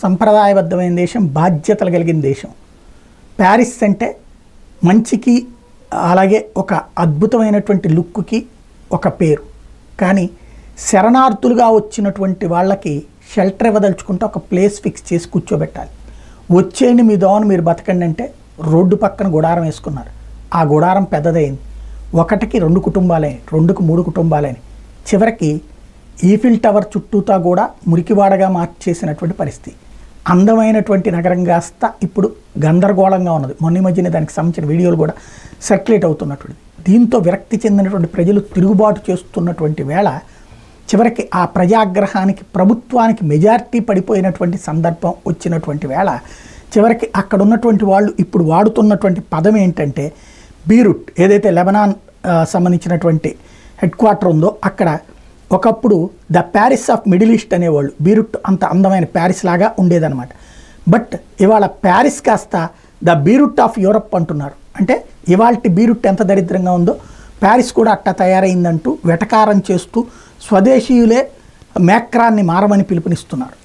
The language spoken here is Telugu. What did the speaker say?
సంప్రదాయబద్ధమైన దేశం, బాధ్యతలు కలిగిన దేశం. ప్యారిస్ అంటే మంచికి అలాగే ఒక అద్భుతమైనటువంటి లుక్కి ఒక పేరు. కానీ శరణార్థులుగా వచ్చినటువంటి వాళ్ళకి షెల్టర్ ఇవ్వదలుచుకుంటే ఒక ప్లేస్ ఫిక్స్ చేసి కూర్చోబెట్టాలి. వచ్చేయండి మీ దోవను మీరు బతకండి అంటే రోడ్డు పక్కన గుడారం వేసుకున్నారు. ఆ గుడారం పెద్దదైంది. 1కి 2 కుటుంబాలైన, 2కి 3 కుటుంబాలైన, చివరికి ఈఫిల్ టవర్ చుట్టూతా కూడా మురికివాడగా మార్చేసినటువంటి పరిస్థితి. అందమైనటువంటి నగరం కాస్త ఇప్పుడు గందరగోళంగా ఉన్నది. మొన్న మధ్యనే దానికి సంబంధించిన వీడియోలు కూడా సర్క్యులేట్ అవుతున్నటువంటి. దీంతో విరక్తి చెందినటువంటి ప్రజలు తిరుగుబాటు చేస్తున్నటువంటి వేళ చివరికి ఆ ప్రజాగ్రహానికి ప్రభుత్వానికి మెజారిటీ పడిపోయినటువంటి సందర్భం వచ్చినటువంటి వేళ చివరికి అక్కడ ఉన్నటువంటి వాళ్ళు ఇప్పుడు వాడుతున్నటువంటి పదం ఏంటంటే బీరుట్, ఏదైతే లెబనాన్ సంబంధించినటువంటి హెడ్ క్వార్టర్ ఉందో అక్కడ ఒకప్పుడు the Paris of middle east అనేవాళ్ళు. బీరుట్ అంత అందమైన ప్యారిస్ లాగా ఉండేదన్నమాట. బట్ ఇవాళ ప్యారిస్ కాస్త ద బీరుట్ ఆఫ్ యూరప్ అంటున్నారు. అంటే ఇవాళ బీరుట్ ఎంత దరిద్రంగా ఉందో ప్యారిస్ కూడా అట్టా తయారైందంటూ వెటకారం చేస్తూ స్వదేశీయులే మేక్రాన్ని మారమని పిలుపునిస్తున్నారు.